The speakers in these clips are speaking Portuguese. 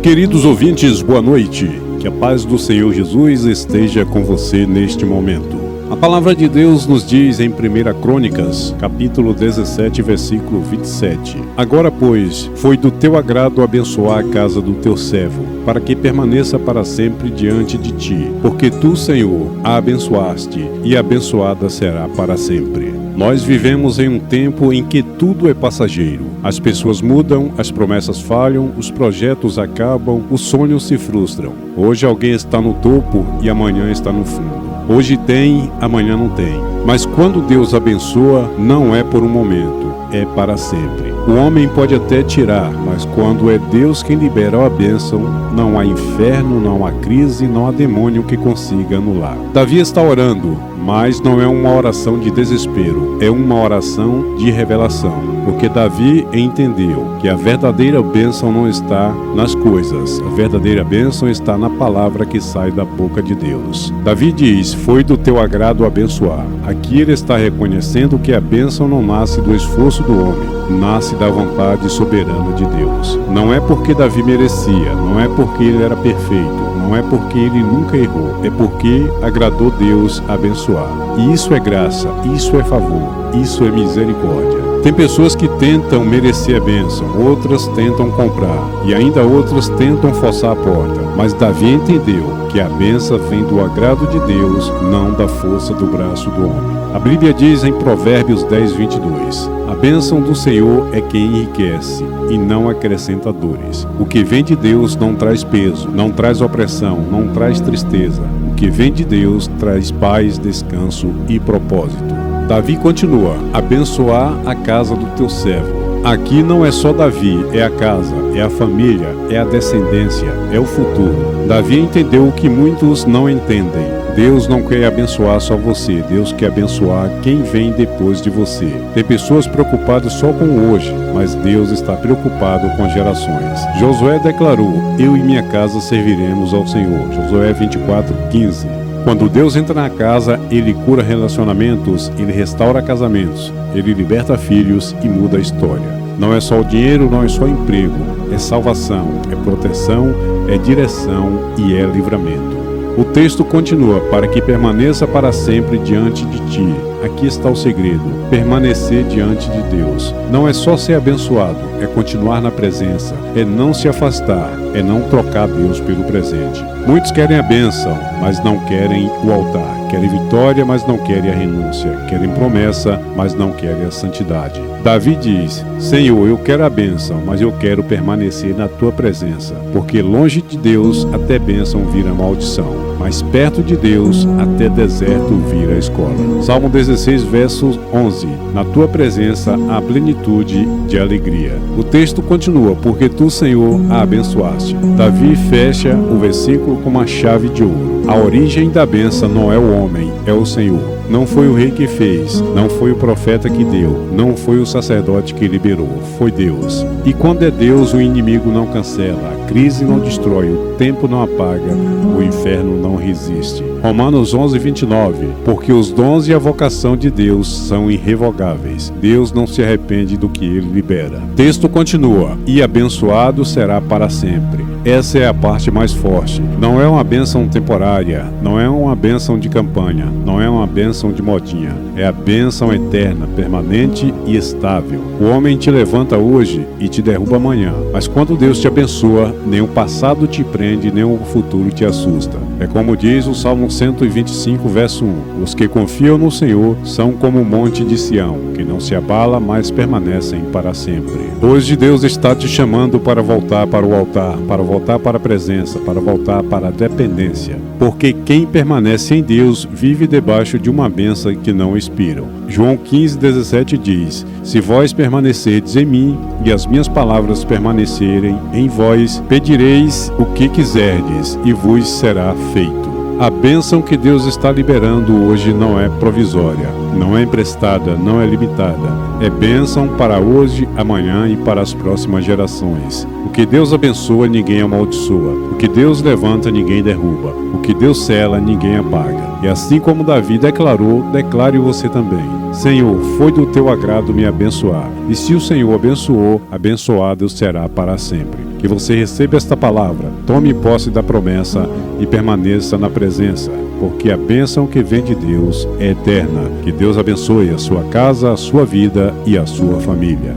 Queridos ouvintes, boa noite. Que a paz do Senhor Jesus esteja com você neste momento. A palavra de Deus nos diz em 1 Crônicas, capítulo 17, versículo 27. Agora, pois, foi do teu agrado abençoar a casa do teu servo, para que permaneça para sempre diante de ti, porque tu, Senhor, a abençoaste, e abençoada será para sempre. Nós vivemos em um tempo em que tudo é passageiro. As pessoas mudam, as promessas falham, os projetos acabam, os sonhos se frustram. Hoje alguém está no topo e amanhã está no fundo. Hoje tem, amanhã não tem. Mas quando Deus abençoa, não é por um momento, é para sempre. O homem pode até tirar, mas quando é Deus quem libera a bênção, não há inferno, não há crise, não há demônio que consiga anular. Davi está orando, mas não é uma oração de desespero, é uma oração de revelação, porque Davi entendeu que a verdadeira bênção não está nas coisas, a verdadeira bênção está na palavra que sai da boca de Deus. Davi diz, foi do teu agrado abençoar. Aqui ele está reconhecendo que a bênção não nasce do esforço do homem, nasce da vontade soberana de Deus. Não é porque Davi merecia, não é porque ele era perfeito, não é porque ele nunca errou, é porque agradou Deus abençoar. E isso é graça, isso é favor, isso é misericórdia. Tem pessoas que tentam merecer a bênção, outras tentam comprar e ainda outras tentam forçar a porta. Mas Davi entendeu que a bênção vem do agrado de Deus, não da força do braço do homem. A Bíblia diz em Provérbios 10, 22, a bênção do Senhor é quem enriquece e não acrescenta dores. O que vem de Deus não traz peso, não traz opressão, não traz tristeza. O que vem de Deus traz paz, descanso e propósito. Davi continua, abençoar a casa do teu servo. Aqui não é só Davi, é a casa, é a família, é a descendência, é o futuro. Davi entendeu o que muitos não entendem. Deus não quer abençoar só você, Deus quer abençoar quem vem depois de você. Tem pessoas preocupadas só com o hoje, mas Deus está preocupado com gerações. Josué declarou, eu e minha casa serviremos ao Senhor. Josué 24, 15. Quando Deus entra na casa, Ele cura relacionamentos, Ele restaura casamentos, Ele liberta filhos e muda a história. Não é só o dinheiro, não é só emprego, é salvação, é proteção, é direção e é livramento. O texto continua, para que permaneça para sempre diante de ti. Aqui está o segredo, permanecer diante de Deus. Não é só ser abençoado, é continuar na presença, é não se afastar, é não trocar Deus pelo presente. Muitos querem a bênção, mas não querem o altar. Querem vitória, mas não querem a renúncia. Querem promessa, mas não querem a santidade. Davi diz, Senhor, eu quero a bênção, mas eu quero permanecer na tua presença, porque longe de Deus até bênção vira maldição, mas perto de Deus até deserto vira escola. Salmo 16, verso 11. Na tua presença há plenitude de alegria. O texto continua, porque tu, Senhor, a abençoaste. Davi fecha o versículo com uma chave de ouro. A origem da bênção não é o homem, é o Senhor. Não foi o rei que fez, não foi o profeta que deu, não foi o sacerdote que liberou, foi Deus. E quando é Deus, o inimigo não cancela, a crise não destrói, o tempo não apaga, o inferno não resiste. Romanos 11, 29. Porque os dons e a vocação de Deus são irrevogáveis. Deus não se arrepende do que Ele libera. Texto continua, e abençoado será para sempre. Essa é a parte mais forte. Não é uma bênção temporária, não é uma bênção de campanha, não é uma bênção de modinha. É a bênção eterna, permanente e estável. O homem te levanta hoje e te derruba amanhã. Mas quando Deus te abençoa, nem o passado te prende, nem o futuro te assusta. É como diz o Salmo 125, verso 1. Os que confiam no Senhor são como o monte de Sião, que não se abala, mas permanecem para sempre. Hoje Deus está te chamando para voltar para o altar, para voltar para a presença, para voltar para a dependência. Porque quem permanece em Deus vive debaixo de uma bênção que não expiram. João 15, 17 diz, se vós permanecerdes em mim e as minhas palavras permanecerem em vós, pedireis o que quiserdes e vos será feito. A bênção que Deus está liberando hoje não é provisória, não é emprestada, não é limitada. É bênção para hoje, amanhã e para as próximas gerações. O que Deus abençoa, ninguém amaldiçoa. O que Deus levanta, ninguém derruba. O que Deus sela, ninguém apaga. E assim como Davi declarou, declare você também. Senhor, foi do teu agrado me abençoar. E se o Senhor abençoou, abençoado será para sempre. Que você receba esta palavra, tome posse da promessa e permaneça na presença, porque a bênção que vem de Deus é eterna. Que Deus abençoe a sua casa, a sua vida e a sua família.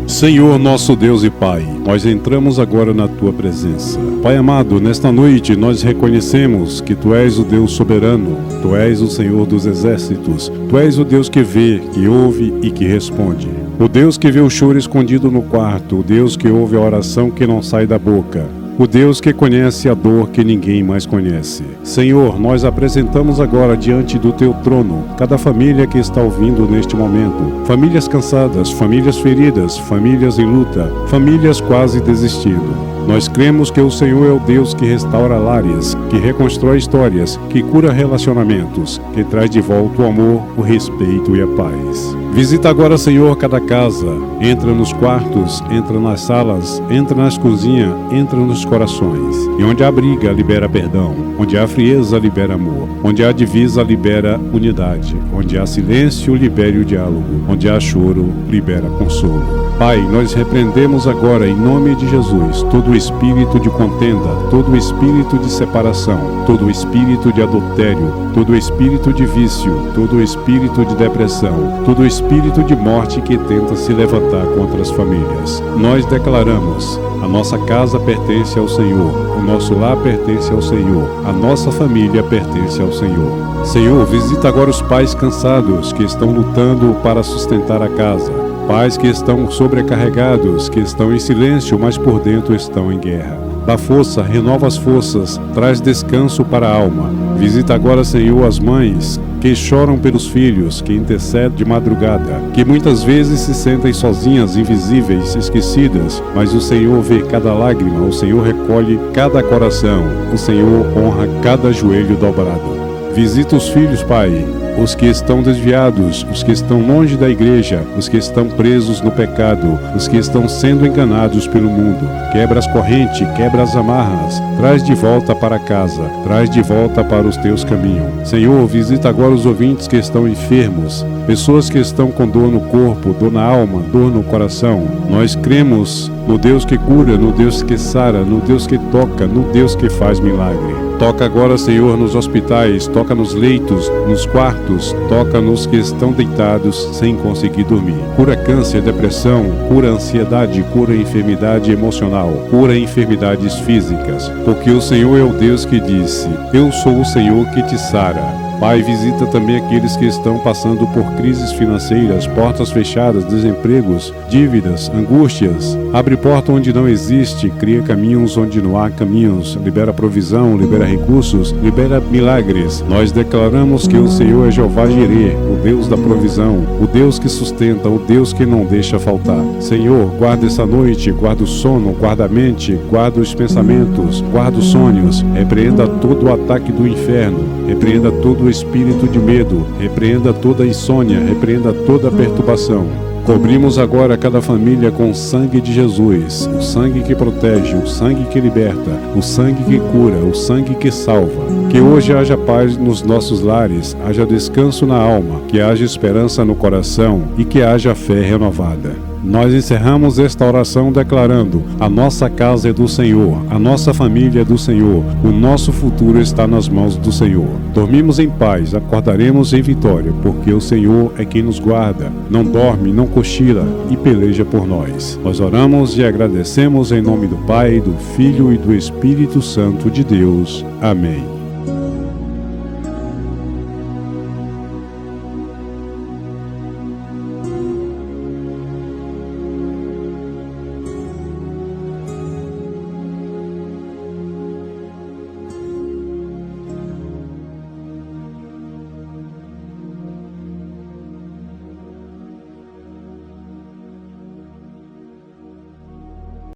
Senhor, nosso Deus e Pai, nós entramos agora na Tua presença. Pai amado, nesta noite nós reconhecemos que Tu és o Deus soberano, Tu és o Senhor dos exércitos, Tu és o Deus que vê, que ouve e que responde. O Deus que vê o choro escondido no quarto, o Deus que ouve a oração que não sai da boca. O Deus que conhece a dor que ninguém mais conhece. Senhor, nós apresentamos agora diante do Teu trono cada família que está ouvindo neste momento. Famílias cansadas, famílias feridas, famílias em luta, famílias quase desistindo. Nós cremos que o Senhor é o Deus que restaura lares, que reconstrói histórias, que cura relacionamentos, que traz de volta o amor, o respeito e a paz. Visita agora, Senhor, cada casa. Entra nos quartos, entra nas salas, entra nas cozinhas, entra nos corações. E onde há briga, libera perdão. Onde há frieza, libera amor. Onde há divisa, libera unidade. Onde há silêncio, libere o diálogo. Onde há choro, libera consolo. Pai, nós repreendemos agora, em nome de Jesus, todo o espírito de contenda, todo o espírito de separação, todo o espírito de adultério, todo o espírito de vício, todo o espírito de depressão, todo o espírito de morte que tenta se levantar contra as famílias. Nós declaramos: a nossa casa pertence ao Senhor, o nosso lar pertence ao Senhor, a nossa família pertence ao Senhor. Senhor, visita agora os pais cansados que estão lutando para sustentar a casa. Pais que estão sobrecarregados, que estão em silêncio, mas por dentro estão em guerra. Dá força, renova as forças, traz descanso para a alma. Visita agora, Senhor, as mães que choram pelos filhos, que intercedem de madrugada, que muitas vezes se sentem sozinhas, invisíveis, esquecidas, mas o Senhor vê cada lágrima, o Senhor recolhe cada coração, o Senhor honra cada joelho dobrado. Visita os filhos, Pai, os que estão desviados, os que estão longe da igreja, os que estão presos no pecado, os que estão sendo enganados pelo mundo. Quebra as correntes, quebra as amarras, traz de volta para casa, traz de volta para os teus caminhos. Senhor, visita agora os ouvintes que estão enfermos, pessoas que estão com dor no corpo, dor na alma, dor no coração. Nós cremos no Deus que cura, no Deus que sara, no Deus que toca, no Deus que faz milagre. Toca agora, Senhor, nos hospitais, toca nos leitos, nos quartos, toca nos que estão deitados sem conseguir dormir. Cura câncer, depressão, cura ansiedade, cura enfermidade emocional, cura enfermidades físicas. Porque o Senhor é o Deus que disse: eu sou o Senhor que te sara. Pai, visita também aqueles que estão passando por crises financeiras, portas fechadas, desempregos, dívidas, angústias. Abre porta onde não existe, cria caminhos onde não há caminhos, libera provisão, libera recursos, libera milagres. Nós declaramos que o Senhor é Jeová Jireh, o Deus da provisão, o Deus que sustenta, o Deus que não deixa faltar. Senhor, guarda essa noite, guarda o sono, guarda a mente, guarda os pensamentos, guarda os sonhos, repreenda todo o ataque do inferno, repreenda todo o espírito de medo, repreenda toda a insônia, repreenda toda a perturbação. Cobrimos agora cada família com o sangue de Jesus, o sangue que protege, o sangue que liberta, o sangue que cura, o sangue que salva. Que hoje haja paz nos nossos lares, haja descanso na alma, que haja esperança no coração e que haja fé renovada. Nós encerramos esta oração declarando: a nossa casa é do Senhor, a nossa família é do Senhor, o nosso futuro está nas mãos do Senhor. Dormimos em paz, acordaremos em vitória, porque o Senhor é quem nos guarda, não dorme, não cochila e peleja por nós. Nós oramos e agradecemos em nome do Pai, do Filho e do Espírito Santo de Deus. Amém.